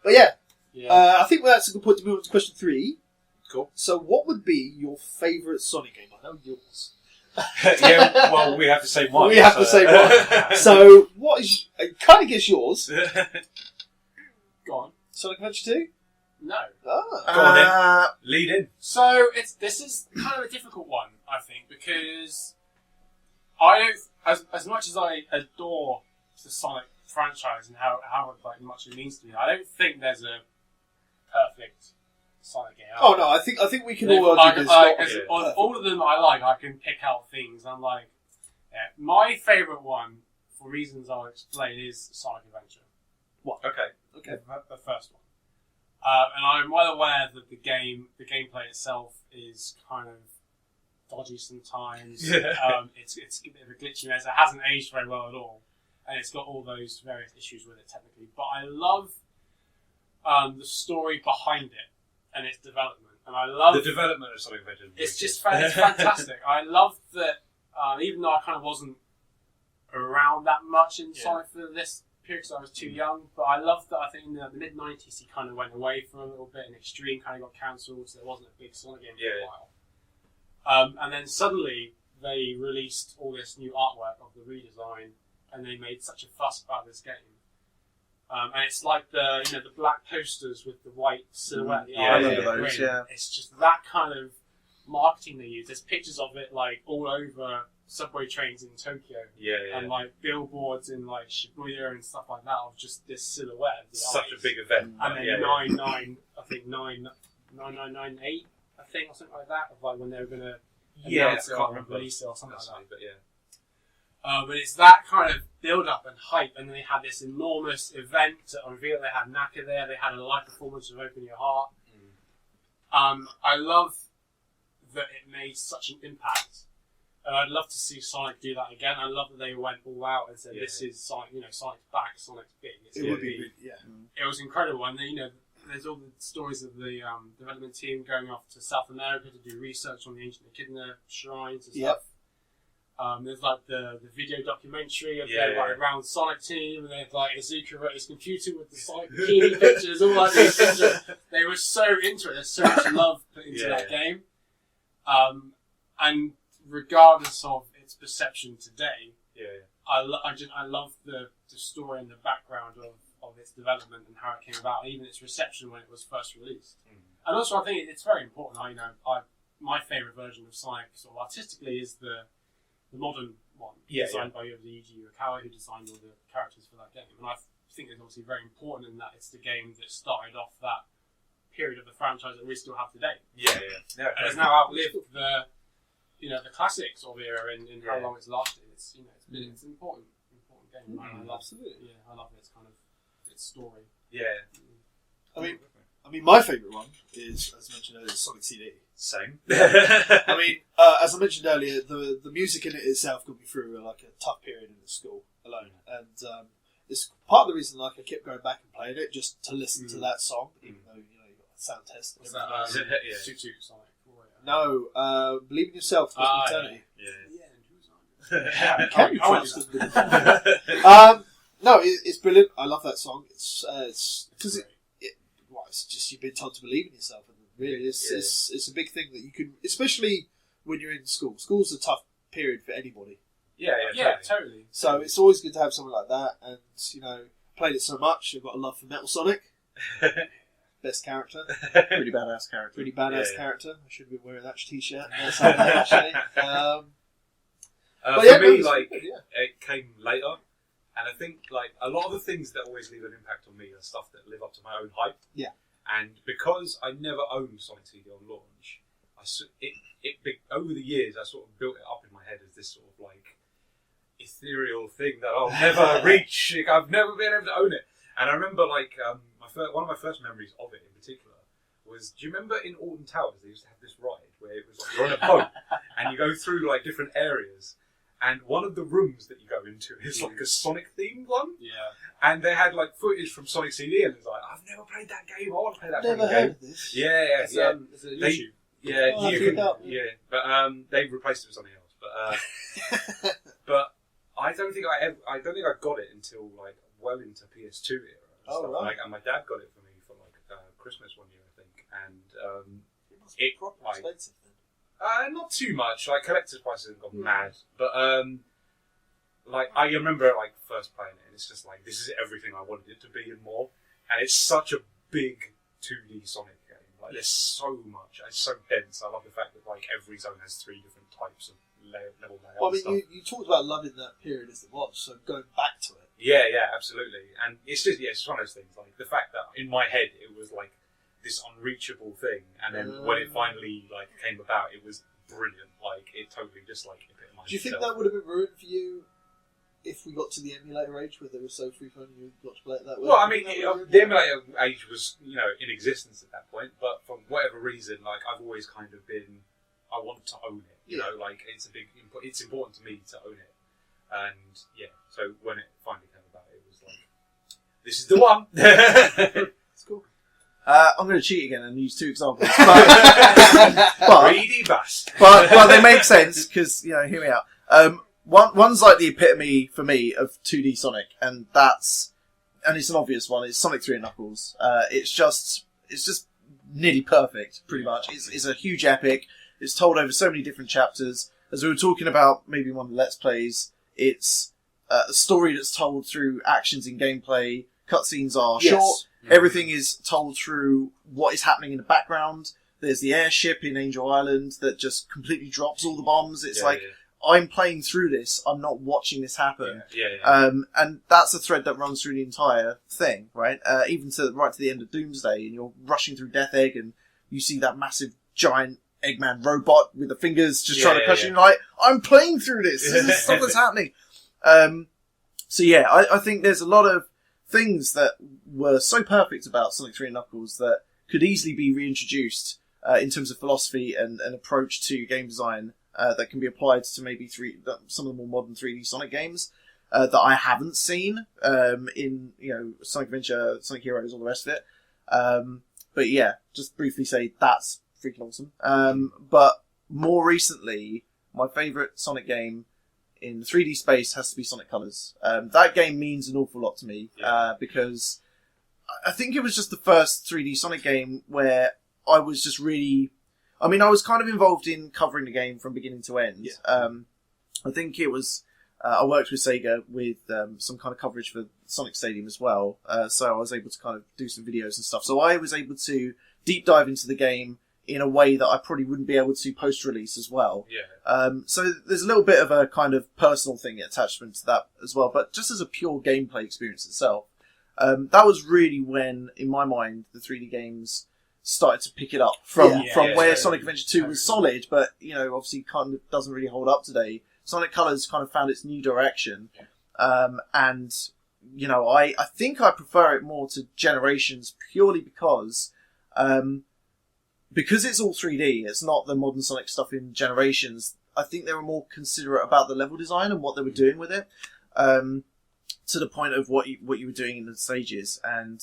But yeah. I think that's a good point to move on to question 3. Cool. So, what would be your favourite Sonic game? I know yours. Yeah, well, we have the same one. We have the same one. So, what is... It kind of gets yours. Go on. Sonic Adventure 2? No. Ah. Go on then. Lead in. So this is kind of a difficult one, I think, because I don't, as much as I adore the Sonic franchise and how like much it means to me, I don't think there's a perfect Sonic game. Oh no, I think we can all argue this. On all of them I like, I can pick out things. I'm like, my favourite one, for reasons I'll explain, is Sonic Adventure. What? Okay. The first one. And I'm well aware that the gameplay itself is kind of dodgy sometimes. It's a bit of a glitchy mess. It hasn't aged very well at all, and it's got all those various issues with it technically. But I love the story behind it and its development, and I love the development of Sonic Adventure. It's fantastic. I love that, even though I kind of wasn't around that much in Sonic for this period because I was too young, but I love that. I think in the mid '90s he kind of went away for a little bit, and Extreme kind of got cancelled, so there wasn't a big Sonic game for a while. And then suddenly they released all this new artwork of the redesign, and they made such a fuss about this game. And it's like the black posters with the white silhouette. It's just that kind of marketing they use. There's pictures of it like all over subway trains in Tokyo, and like billboards in like Shibuya and stuff like that of just this silhouette. Of the Such eyes. a big event. And then 9998, I think, or something like that, of like when they were gonna announce it or release it or something like that. But but it's that kind of build up and hype, and then they had this enormous event to unveil. They had Naka there. They had a live performance of Open Your Heart. I love that it made such an impact. I'd love to see Sonic do that again. I love that they went all out and said, "This is Sonic. Sonic's back. Sonic's big." It would be big, It was incredible, and there's all the stories of the development team going off to South America to do research on the ancient Echidna shrines and stuff. There's like the video documentary of them like around Sonic Team, and there's like Izuka wrote his computer with the Sonic bikini pictures, all like these pictures. They were so into it. There's so much love put into that game, and regardless of its perception today, I love the story and the background of its development and how it came about, and even its reception when it was first released. And also, I think it's very important. My favourite version of Sonic, sort of artistically, is the modern one, designed by Yuji Uekawa, who designed all the characters for that game. And I think it's obviously very important in that it's the game that started off that period of the franchise that we still have today. And it's now outlived the classics of era in how long it's lasted. It's it's an important game. I love its kind of its story. I mean, my favourite one is, as mentioned earlier, Sonic CD. Same. I mean, as I mentioned earlier, the music in it itself got me through like a tough period in the school alone, and it's part of the reason I kept going back and playing it just to listen to that song, even though you got a sound test. Was that Toot Toot Sonic? No, Believe in Yourself, Eternity. No, it's brilliant. I love that song. It's because it's just you've been told to believe in yourself, and really, it's a big thing that you can, especially when you're in school. School's a tough period for anybody. Totally. So it's always good to have something like that, and played it so much. I've got a love for Metal Sonic. Best character. Pretty badass character. I should be wearing that t-shirt. Actually. For me, it came later. And I think a lot of the things that always leave an impact on me are stuff that live up to my own hype. Yeah. And because I never owned Sonic CD on launch, over the years I sort of built it up in my head as this sort of ethereal thing that I'll never reach. I've never been able to own it. And I remember one of my first memories of it in particular was, do you remember in Alton Towers they used to have this ride where it was you're on a boat and you go through different areas, and one of the rooms that you go into is a Sonic themed one. And they had footage from Sonic CD, and it's I've never played that game. I want to play that Never heard of this. It's YouTube. But they've replaced it with something else. But I don't think I got it until well into PS2 era. Oh, stuff. right. Like, and my dad got it for me for like Christmas one year, I think. And It must be It- proper like- expensive then. not too much. Like collector's prices have gone mad, but like I remember like first playing it, and it's just like this is everything I wanted it to be and more. And it's such a big 2D Sonic game. Like there's so much. It's so dense. I love the fact that like every zone has 3 different types of level layout. Well, I mean, stuff. you talked about loving that period as it was, so going back to it. Yeah, absolutely. And it's just it's one of those things. Like the fact that in my head it was like this unreachable thing, and then when it finally like came about, it was brilliant. Like it totally just like epitomized. Do you think itself. that would have been ruined for you if we got to the emulator age where they were so free flowing you got to play it that way? Well, I mean, the emulator age was, in existence at that point, but for whatever reason, like, I've always kind of been, I want to own it, you know, like, it's important to me to own it, and, yeah, so when it finally came about, it was like, this is the one! It's cool. I'm going to cheat again and use 2 examples, but Greedy bastard! but they make sense, because, hear me out. One's like the epitome for me of 2D Sonic, and it's an obvious one. It's Sonic 3 and Knuckles. It's just nearly perfect, pretty much. It's a huge epic. It's told over so many different chapters. As we were talking about, maybe one of the Let's Plays, it's a story that's told through actions in gameplay. Cutscenes are short. Everything is told through what is happening in the background. There's the airship in Angel Island that just completely drops all the bombs. It's I'm playing through this. I'm not watching this happen. And that's a thread that runs through the entire thing, right? Even right to the end of Doomsday, and you're rushing through Death Egg, and you see that massive giant Eggman robot with the fingers just trying to crush you. Like, I'm playing through this. This is stuff that's happening. So yeah, I think there's a lot of things that were so perfect about Sonic 3 and Knuckles that could easily be reintroduced in terms of philosophy and approach to game design. That can be applied to maybe some of the more modern 3D Sonic games that I haven't seen in Sonic Adventure, Sonic Heroes, all the rest of it. But yeah, just briefly say that's freaking awesome. But more recently, my favourite Sonic game in 3D space has to be Sonic Colors. That game means an awful lot to me because I think it was just the first 3D Sonic game where I was just really... I mean, I was kind of involved in covering the game from beginning to end. Yeah. I think it was... I worked with Sega with some kind of coverage for Sonic Stadium as well. So I was able to kind of do some videos and stuff. So I was able to deep dive into the game in a way that I probably wouldn't be able to post-release as well. Yeah. So there's a little bit of a kind of personal thing attachment to that as well. But just as a pure gameplay experience itself, that was really when, in my mind, the 3D games started to pick it up from where Sonic Adventure 2 was solid, but obviously kind of doesn't really hold up today. Sonic Colors kind of found its new direction, and I think I prefer it more to Generations purely because it's all 3D. It's not the modern Sonic stuff in Generations. I think they were more considerate about the level design and what they were doing with it. To the point of what you were doing in the stages, and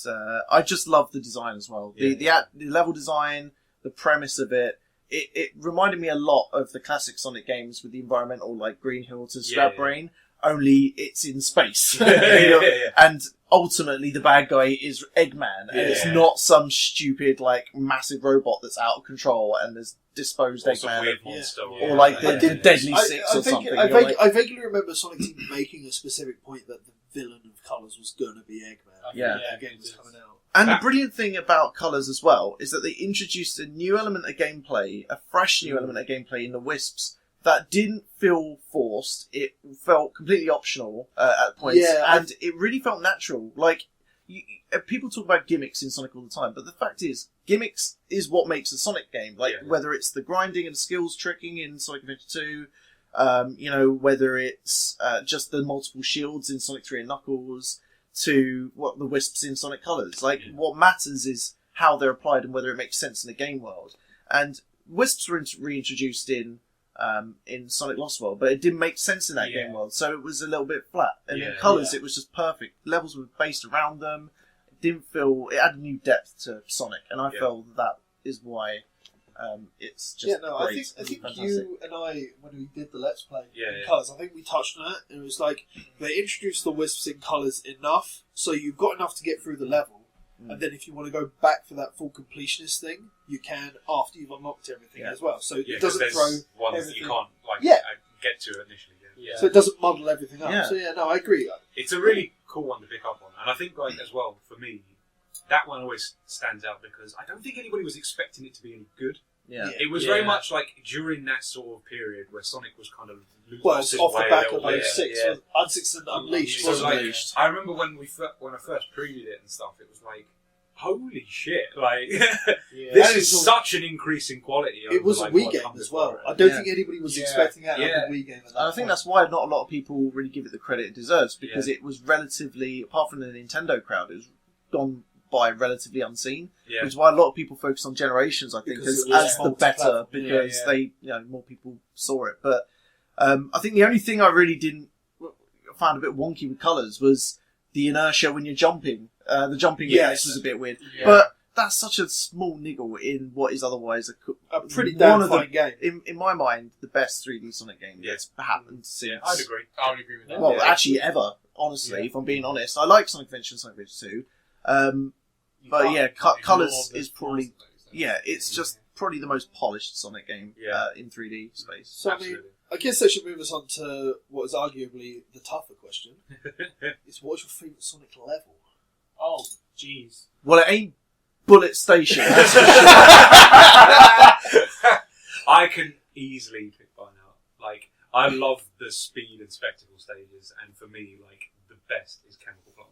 I just love the design as well. The level design, the premise of it reminded me a lot of the classic Sonic games with the environmental, like Green Hill to Scrap Brain. Only it's in space, and ultimately the bad guy is Eggman, and it's not some stupid like massive robot that's out of control and there's disposed Eggman, or like the Deadly Six or something. I vaguely remember Sonic Team making a specific point that the villain of Colors was going to be Eggman. The game was coming out. And the brilliant thing about Colours as well is that they introduced a new element of gameplay, a fresh new element of gameplay in the Wisps that didn't feel forced. It felt completely optional at points, and it really felt natural. Like, people talk about gimmicks in Sonic all the time, but the fact is, gimmicks is what makes a Sonic game. Like, whether it's the grinding and skills tricking in Sonic Adventure 2, whether it's just the multiple shields in Sonic 3 and Knuckles, to what the Wisps in Sonic Colors. Like, what matters is how they're applied and whether it makes sense in the game world. And Wisps were reintroduced in Sonic Lost World, but it didn't make sense in that game world, so it was a little bit flat. And in Colors, it was just perfect. Levels were based around them. It didn't feel... It added new depth to Sonic, and I felt that is why It's just great. I think Fantastic. you and I, when we did the Let's Play in Yeah. Colours, I think we touched on it. And it was like they introduced the wisps in Colours enough, so you've got enough to get through the level. And then if you want to go back for that full completionist thing, you can after you've unlocked everything as well. So it doesn't throw ones that you can't get to initially. Yeah. So it doesn't muddle everything up. Yeah. So I agree. It's a really cool one to pick up on, and I think as well for me, that one always stands out because I don't think anybody was expecting it to be any good. Yeah. It was very much like during that sort of period where Sonic was kind of It's off the back of 06, Unsixth and Unleashed. So Wasn't it? I remember when I first previewed it and stuff, it was like, holy shit! Like this is such an increase in quality. It was a Wii game as well. I don't think anybody was expecting that out of a Wii game. At that I think that's why not a lot of people really give it the credit it deserves, because it was relatively, apart from the Nintendo crowd, it was gone by relatively unseen. Yeah. Which is why a lot of people focus on Generations, I think, Because as the better, because they, more people saw it. But I think the only thing I really found a bit wonky with Colours was the inertia when you're jumping. The jumping was a bit weird. Yeah. But that's such a small niggle in what is otherwise a pretty damn fine game. In my mind, the best 3D Sonic game that's happened since. Yeah, I'd agree. I would agree with that. Well, actually, ever. Honestly, if I'm being honest, I like Sonic Adventure and Sonic Adventure 2. But Colours is probably it's just probably the most polished Sonic game in 3D space. So I guess that should move us on to what is arguably the tougher question: is what's your favourite Sonic level? Oh, jeez. Well, it ain't Bullet Station. That's for sure. I can easily pick one out. Like, I love the speed and spectacle stages, and for me, like, the best is Chemical Plant.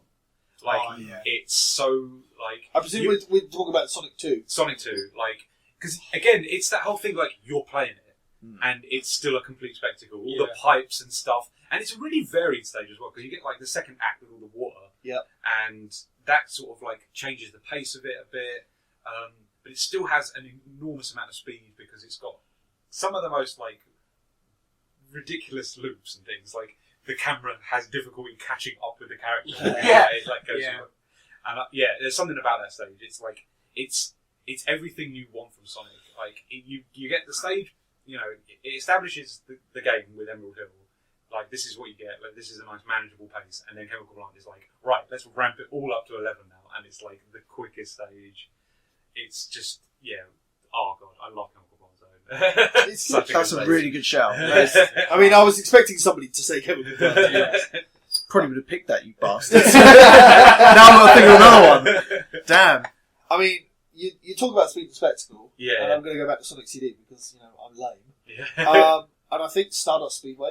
Like, it's so, like... I presume we're talking about Sonic 2. Sonic 2, like... Because, again, it's that whole thing, like, you're playing it, and it's still a complete spectacle. All the pipes and stuff. And it's a really varied stage as well, because you get, like, the second act with all the water. Yep. And that sort of, like, changes the pace of it a bit. But it still has an enormous amount of speed, because it's got some of the most, like, ridiculous loops and things. Like, the camera has difficulty catching up with the character. It, like, goes and there's something about that stage. It's like, it's everything you want from Sonic. Like, you get the stage, it establishes the game with Emerald Hill. Like, this is what you get. Like, this is a nice manageable pace. And then Chemical Plant is like, right, let's ramp it all up to 11 now. And it's like the quickest stage. It's just, oh god, I love Chemical Plant Zone. That's a really good shout. I mean, I was expecting somebody to say Chemical Plant. Probably would have picked that, you bastards. Now I'm going to think of another one. Damn. I mean, you talk about speed and spectacle. Yeah. And I'm going to go back to Sonic CD because, I'm lame. Yeah. And I think Stardust Speedway.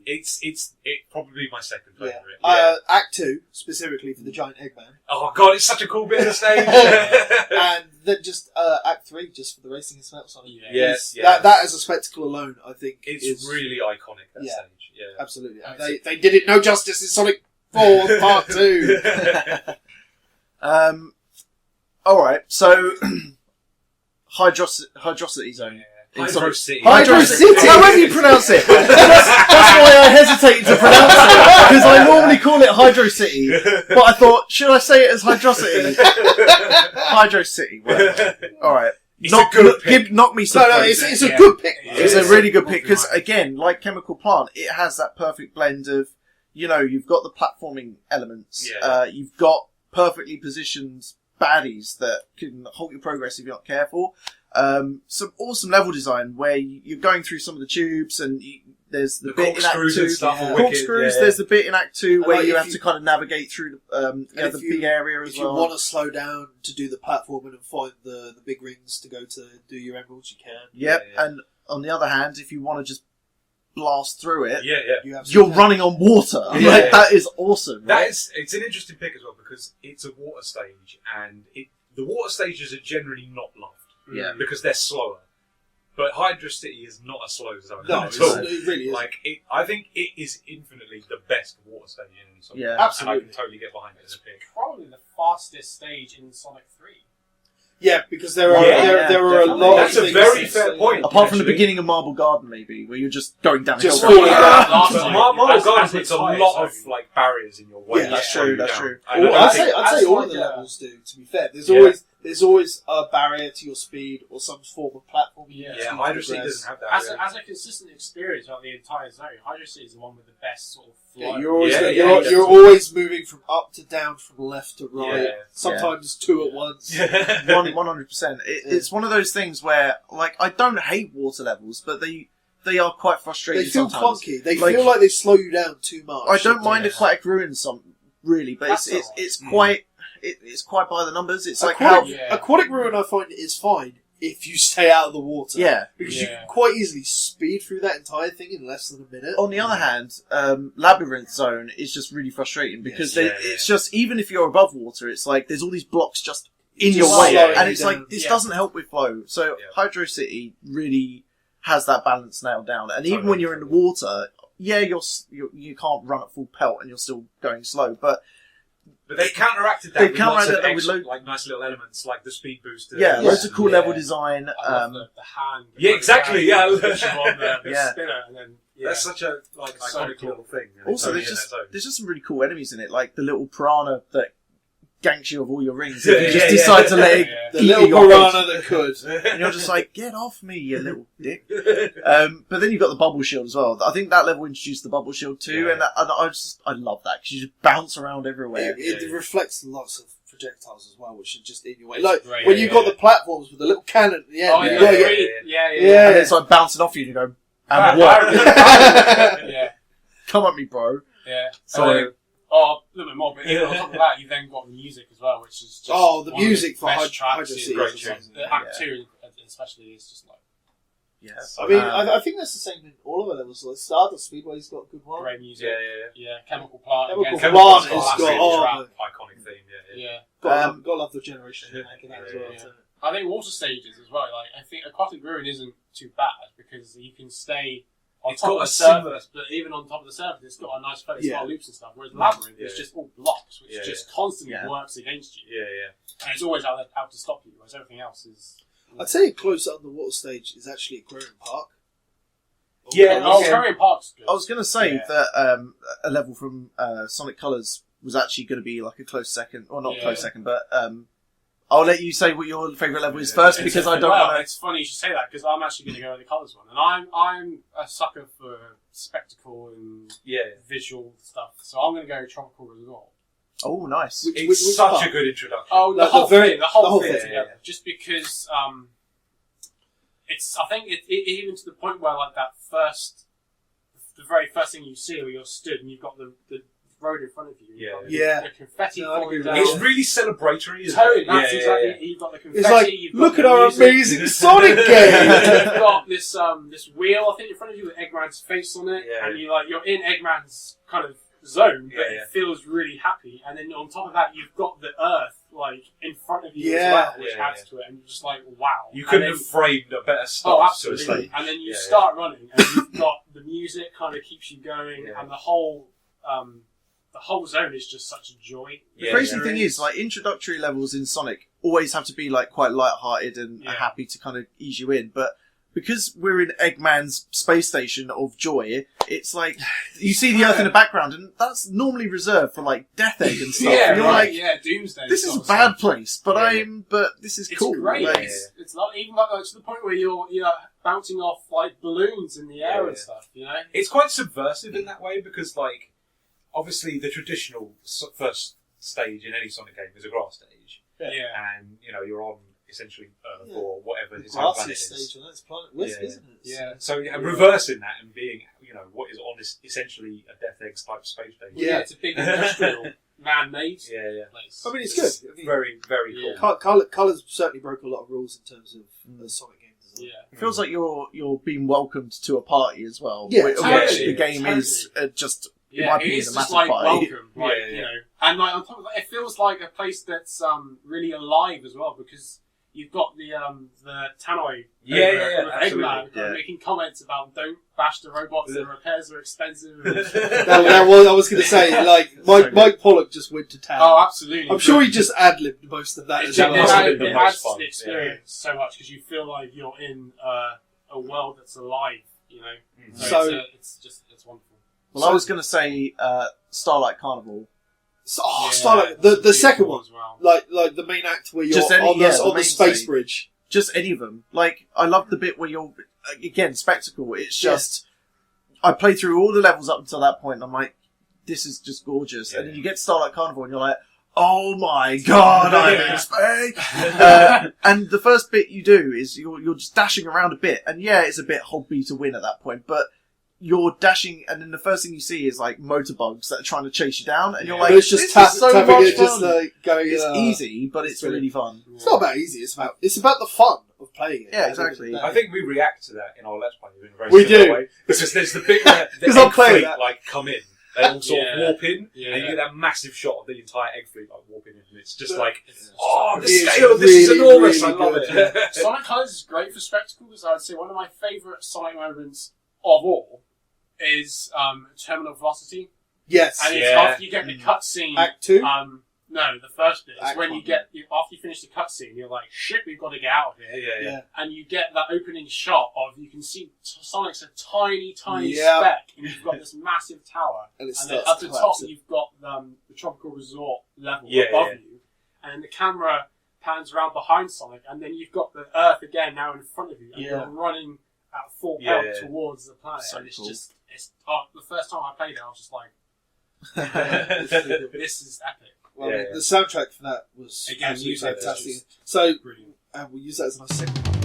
It's probably my second favourite. Act 2, specifically for the giant Eggman. Oh god, it's such a cool bit of the stage. And then just Act 3, just for the racing and Sonic. Yes. That as a spectacle alone, I think it's really iconic, that stage. Yeah. Absolutely. They did it no justice in Sonic 4 Part 2. Alright, so Hydrocity Zone. Hydro City. Hydro City! However you pronounce it! That's why I hesitated to pronounce it, because I normally call it Hydro City, but I thought, should I say it as Hydrocity? Hydro City, alright. Knock me some points. It's a good pick. It's a really good pick, because again, like Chemical Plant, it has that perfect blend of, you've got the platforming elements, you've got perfectly positioned baddies that can halt your progress if you're not careful. Some awesome level design where you're going through some of the tubes and there's the bit in Act 2. Corkscrews, there's the bit in Act 2 where you have to kind of navigate through the big area as well. If you want to slow down to do the platforming and find the big rings to go to do your emeralds, you can. Yep, and on the other hand, if you want to just blast through it, you're running on water. That is awesome. Right? It's an interesting pick as well because it's a water stage and the water stages are generally not loved. Yeah. Because they're slower. But Hydro City is not a slow zone at all. It really is. I think it is infinitely the best water stage in Sonic. Yeah, absolutely. And I can totally get behind it as a pick. Probably the fastest stage in Sonic 3. Yeah, because there are a lot That's of a very fair point. Apart from the beginning of Marble Garden, maybe, where you're just going down just a hill. Marble Garden puts a lot of barriers in your way. Yeah, that's true. I'd say all of the levels do. To be fair, there's there's always a barrier to your speed or some form of platform. Hydro City doesn't have that. As a consistent experience throughout the entire zone, Hydro City is the one with the best sort of flow. You're always moving from up to down, from left to right. Sometimes two at once. 100%. It's one of those things where, like, I don't hate water levels, but they are quite frustrating. They feel sometimes. clunky. They feel like they slow you down too much. I don't mind Aquatic Ruin really, but it's quite by the numbers. It's like Aquatic Ruin I find is fine if you stay out of the water. Yeah, because you can quite easily speed through that entire thing in less than a minute. On the other hand, Labyrinth Zone is just really frustrating because it's just, even if you're above water, it's like there's all these blocks just in your way, and it's like this doesn't help with flow. So Hydro City really has that balance nailed down, and even when you're in the water, you can't run at full pelt and you're still going slow, but they counteracted that. They counteracted that with like nice little elements, like the speed booster. Loads of cool level design. I love the hand. Exactly. On the spinner, and then that's such a iconic little thing. Also, there's just some really cool enemies in it, like the little piranha that ganks you of all your rings. If you just decide to let it the little piranha that could, and you're just like, get off me, you little dick. But then you've got the bubble shield as well. I think that level introduced the bubble shield too, and I love that because you just bounce around everywhere. It reflects lots of projectiles as well, which are just in your way. Like when you've got the platforms with the little cannon at the end. And it's like bouncing off you and you go, and what? Come at me, bro. Yeah. So. A little bit more, but on top of that, you've then got the music as well, which is just the music for Hydro City. The Act 2 especially is just like... I mean, I think that's the same in all of the levels. Like Stardust Speedway's got a good one. Great music. Chemical Plant. Chemical Plant has got iconic theme. Got to love the generation making that as well. I think water stages as well. Like I think Aquatic Ruin isn't too bad because you can stay on top of the surface, but even on top of the surface, it's got a nice fairly small loops and stuff. Whereas Labyrinth is just all blocks, which just constantly works against you. And it's always out to stop you, whereas everything else is. I'd say a close underwater stage is actually Aquarium Park. Aquarium Park's good. I was going to say that a level from Sonic Colors was actually going to be like a close second, or not close second, but I'll let you say what your favourite level is first because I don't want to. It's funny you should say that because I'm actually going to go with the Colours one, and I'm a sucker for spectacle and visual stuff, so I'm going to go Tropical Resort. Oh, nice! It's such a good introduction. Oh, the whole thing together. Just because it's, I think it even to the point where like the very first thing you see where you're stood and you've got the road in front of you. The confetti falling down. It's really celebratory. Totally, that's exactly. You've got the confetti. It's like, you've look got at our amazing Sonic game. You've got this this wheel, I think, in front of you with Eggman's face on it, and you're in Eggman's kind of zone, but it feels really happy. And then on top of that, you've got the Earth like in front of you as well, which adds to it, and you're just like, wow. You couldn't have framed a better start. Oh, absolutely. And then you start running, and you've got the music kind of keeps you going, and the whole zone is just such a joy. The crazy thing is, like, introductory levels in Sonic always have to be like quite light-hearted and happy to kind of ease you in, but because we're in Eggman's space station of joy, it's like you see the Earth in the background, and that's normally reserved for like Death Egg and stuff. And you're like, Doomsday. This is a bad place, but but this is cool. It's great. Like, it's not even like to the point where you're bouncing off like balloons in the air and stuff. You know, it's quite subversive in that way because like obviously the traditional first stage in any Sonic game is a grass stage. And you're on essentially Earth or whatever his home planet is. Stage on that planet Wisp, isn't it? So reversing that and being, what is on is essentially a Death Eggs type space station. It's a big industrial man-made place. I mean, it's good. I mean, very, very cool. Colours certainly broke a lot of rules in terms of the Sonic game design. It feels like you're being welcomed to a party as well. The game is just. It might be it's a just massive like party. welcome, and like on top of that, it feels like a place that's really alive as well because you've got the Tannoy Eggman making comments about don't bash the robots, the repairs are expensive. I was going to say, like Mike Pollock just went to town. Oh, absolutely! I'm sure he just ad-libbed most of that. It adds to the experience so much because you feel like you're in a world that's alive. So it's wonderful. Well, I was going to say Starlight Carnival Starlight. The second one, as well. like the main act where you're Just any- on yeah, the the main space stage. bridge. Just any of them. Like, I love the bit where you're, again, spectacle. It's just, I played through all the levels up until that point, and I'm like, this is just gorgeous. Yeah. And then you get to Starlight Carnival, and you're like, oh my god, I'm in space! And the first bit you do is you're just dashing around a bit, and yeah, it's a bit hobby to win at that point, but you're dashing, and then the first thing you see is like motorbugs that are trying to chase you down, and you're like, It's just this is so tapping much it, just fun. like going. It's easy, but it's really fun. It's not about easy. It's about the fun of playing it. Yeah, exactly. I think we react to that in our Let's Play in a very We similar do. way. Because there's the bit where the 'Cause I'm egg playing fleet that. like come in. They all sort of warp in, Yeah. and you get that massive shot of the entire egg fleet like warping in, and it's just But- like, It's just oh, the It's scale of this is really, enormous. I really love good, it. Sonic Colors is great for spectacles. I would say one of my favourite Sonic moments of all is Terminal Velocity. Yes. And it's Yeah. after you get the cutscene. Act 2. No, the first bit. It's Act when one. you get after you finish the cutscene, you're like, shit, we've got to get out of here. Yeah. And you get that opening shot of you can see Sonic's a tiny Yeah. speck, and you've got this massive tower. And it And then starts at to the top, collapse. you've got the tropical resort level Yeah, above yeah. you, and then the camera pans around behind Sonic, and then you've got the Earth again now in front of you, and Yeah. you're running at full Yeah, pelt yeah. towards the planet. So and it's cool. just, the first time I played it, I was just like, this is epic. Well, Yeah, the soundtrack for that was Again, absolutely music is fantastic. just So brilliant. we'll use that as a nice segment.